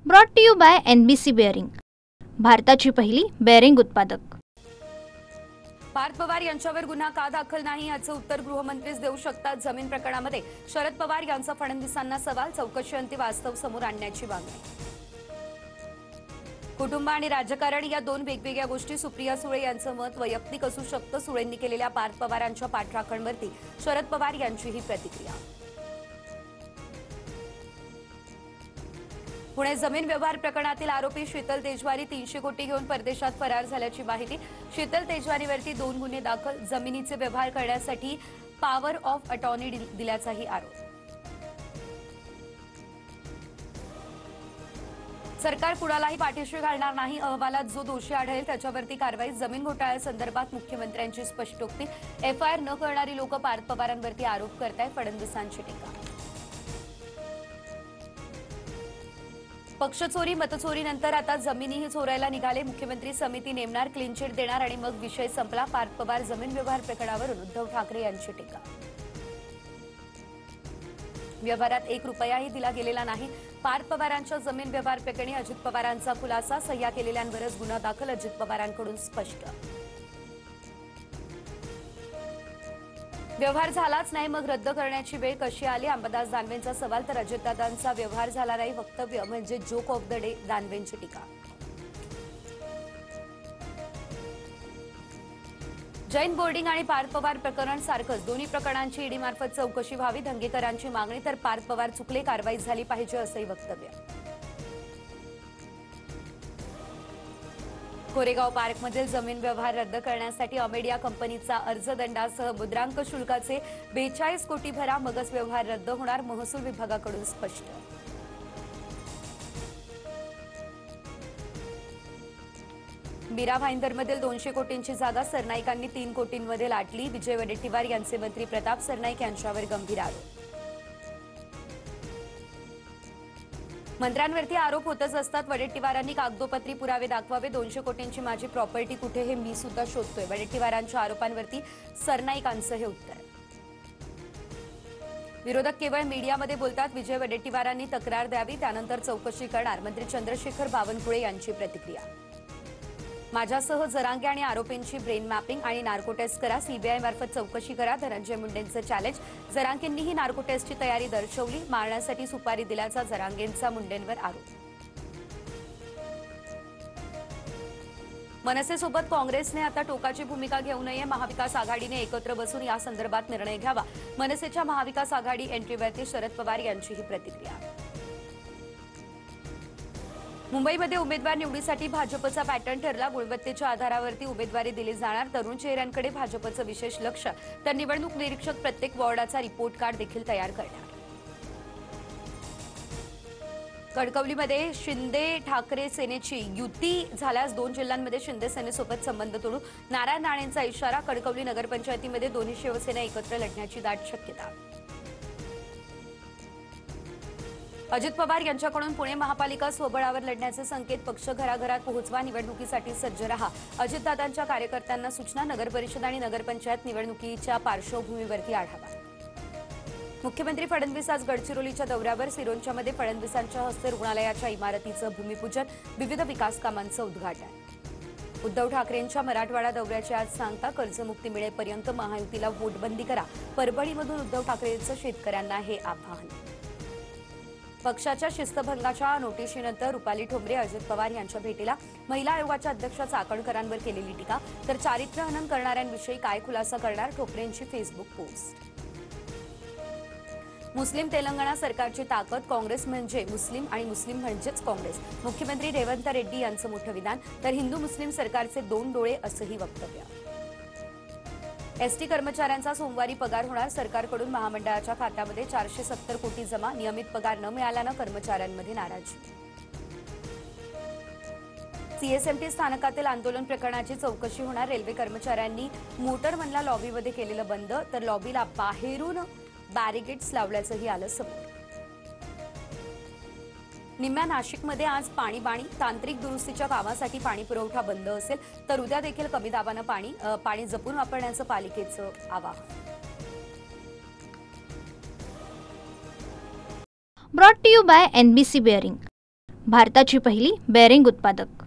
Brought to you by NBC bearing, भारताची पहिली bearing उत्पादक। पार्थ पवार यांच्यावर गुन्हा का दाखल नाही याचं उत्तर गृहमंत्रीच देऊ शकतात। जमीन प्रकरणामध्ये शरद पवार यांचा फडणवीसांना सवाल, चौकशी अंती वास्तव समोर आणण्याची मागणी। कुटुंब आणि राजकारण या दोन वेगवेगळ्या गोष्टी। सुप्रिया सुळे यांचं मत वैयक्तिक असू शकतं। सुळेंनी केलेल्या पार्थ पवारांच्या पाठराखणवरती शरद पवार यांची ही प्रतिक्रिया। पुणे जमीन व्यवहार प्रकरणातील आरोपी शीतल तेजवारी 300 कोटी घेऊन परदेशात फरार झाल्याची माहिती। शीतल तेजवारीवरती 2 गुन्हे दाखल, जमिनीचे व्यवहार करण्यासाठी पॉवर ऑफ अटॉर्नी दिल्याचाही आरोप। सरकार कुणालाही पाठीशी घालणार नाही, अहवालात जो दोषी आढळेल त्याच्यावरती कारवाई। जमीन घोटाळ्यासंदर्भात मुख्यमंत्र्यांची स्पष्टोक्ती। FIR न करणारी लोक पार्थ पवारांवरती आरोप करतायत, फडणवीसांची टीका। पक्षचोरी मतचोरीनंतर आता जमिनीही चोरायला निघाले। मुख्यमंत्री समिती नेमणार, क्लीन चिट देणार आणि मग विषय संपला। पार्थ पवार जमीन व्यवहार प्रकरणावरून उद्धव ठाकरे यांची टीका। व्यवहारात 1 रुपयाही दिला गेलेला नाही। पार्थ पवारांच्या जमीन व्यवहार प्रकरणी अजित पवारांचा खुलासा, सह्या केलेल्यांवरच गुन्हा दाखल, अजित पवारांकडून स्पष्ट। व्यवहार झालाच नाही मग रद्द करण्याची वेळ कशी आली, अंबादास दानवेंचा सवाल, तर अजितदादांचा व्यवहार झाला नाही वक्तव्य म्हणजे जोक ऑफ द डे, दानवेंची टीका। जैन बोर्डिंग आणि पार्थ पवार प्रकरण सारखंच, दोन्ही प्रकरणांची ईडी मार्फत चौकशी व्हावी, धंगेकरांची मागणी, तर पार्थ पवार चुकले, कारवाई झाली पाहिजे असंही वक्तव्य। कोरेगाव पार्कमधील जमीन व्यवहार रद्द करण्यासाठी अमेडिया कंपनीचा अर्जदंडासह मुद्रांक शुल्काचे 42 कोटी भरा, मगच व्यवहार रद्द होणार, महसूल विभागाकडून स्पष्ट। मीरा भाईंदरमधील 200 कोटींची जागा सरनाईकांनी 3 कोटींमध्ये लाटली, विजय वडेट्टीवार यांचे मंत्री प्रताप सरनाईक यांच्यावर गंभीर आरोप। मंत्र्यांवरती आरोप होतच असतात, वडेट्टीवारांनी कागदोपत्री पुरावे दाखवावे, 200 कोटींची माझी प्रॉपर्टी कुठे हे मी सुद्धा शोधतोय, वडेट्टीवारांच्या आरोपांवरती सरनाईकांचं हे उत्तर। विरोधक केवळ मीडियामध्ये बोलतात, विजय वडेट्टीवारांनी तक्रार द्यावी, त्यानंतर चौकशी करणार, मंत्री चंद्रशेखर बावनकुळे यांची प्रतिक्रिया। माझ्यासह जरांगे आणि आरोपींची ब्रेन मॅपिंग आणि नार्को टेस्ट करा, CBI मार्फत चौकशी करा, धनंजय मुंडेंचं चॅलेंज, जरांगेंनीही नार्को टेस्टची तयारी दर्शवली, मारण्यासाठी सुपारी दिल्याचा जरांगेंचा मुंडेंवर आरोप। मनसेसोबत काँग्रेसने आता टोकाची भूमिका घेऊ नये, महाविकास आघाडीने एकत्र बसून या संदर्भात निर्णय घ्यावा, मनसेच्या महाविकास आघाडी एंट्रीवरती शरद पवार यांची ही प्रतिक्रिया। मुंबईमध्ये उमेदवार निवडीसाठी भाजपचा पॅटर्न ठरला, गुणवत्तेच्या आधारावरती उमेदवारी दिली जाणार, तरुण चेहऱ्यांकडे भाजपचं विशेष लक्ष, तर निवडणूक निरीक्षक प्रत्येक वॉर्डाचा रिपोर्ट कार्ड देखील तयार करणार। कणकवलीमध्ये शिंदे ठाकरे सेनेची युती झाल्यास 2 जिल्ह्यांमध्ये शिंदे सेनेसोबत संबंध तोडू, नारायण राणेंचा इशारा, कणकवली नगरपंचायतीमध्ये दोन्ही शिवसेना एकत्र लढण्याची दाट शक्यता। अजित पवार यांच्याकडून पुणे महापालिका स्वबळावर लढण्याचे संकेत, पक्ष घराघरात पोहोचवा, निवडणुकीसाठी सज्ज रहा, अजितदादांच्या कार्यकर्त्यांना सूचना, नगरपरिषद आणि नगरपंचायत निवडणुकीच्या पार्श्वभूमीवरती आढावा। मुख्यमंत्री फडणवीस आज गडचिरोलीच्या दौऱ्यावर, सिरोंचामध्ये फडणवीसांच्या हस्ते रुग्णालयाच्या इमारतीचं भूमिपूजन, विविध विकास कामांचं उद्घाटन। उद्धव ठाकरेंच्या मराठवाडा दौऱ्याची आज सांगता, कर्जमुक्ती मिळेपर्यंत महायुतीला वोटबंदी करा, परभणीमधून उद्धव ठाकरेंचं शेतकऱ्यांना हे आवाहन। पक्षाच्या शिस्तभंगाच्या नोटिशीनंतर रुपाली ठोंबरे अजित पवार यांच्या भेटीला, महिला आयोगाच्या अध्यक्षा चाकणकरांवर केलेली टीका, तर चारित्र्यहनन करणाऱ्यांविषयी काय खुलासा करणार, ठोंबरेंची फेसबुक पोस्ट। मुस्लिम तेलंगणा सरकारची ताकद, काँग्रेस म्हणजे मुस्लिम आणि मुस्लिम म्हणजेच काँग्रेस, मुख्यमंत्री रेवंत रेड्डी यांचं मोठं विधान, तर हिंदू मुस्लिम सरकारचे 2 डोळे असंही वक्तव्य। ST कर्मचाऱ्यांचा सोमवारी पगार होणार, सरकारकडून महामंडळाच्या खात्यामध्ये 470 कोटी जमा, नियमित पगार न मिळाल्यानं कर्मचाऱ्यांमध्ये नाराजी। CSMT स्थानकातील आंदोलन प्रकरणाची चौकशी होणार, रेल्वे कर्मचाऱ्यांनी मोटरमनला लॉबीमध्ये केलेलं बंद, तर लॉबीला बाहेरून बॅरिकेड्स लावल्याचंही आलं समोर। निम्म्या नाशिकमध्ये आज पाणीबाणी, तांत्रिक दुरुस्तीच्या कामासाठी पाणी पुरवठा बंद असेल, तर उद्या देखील कमी दाबानं पाणी जपून वापरण्याचं पालिकेचं आवाहन। Brought to you by NBC bearing, भारताची पहिली बेअरिंग उत्पादक।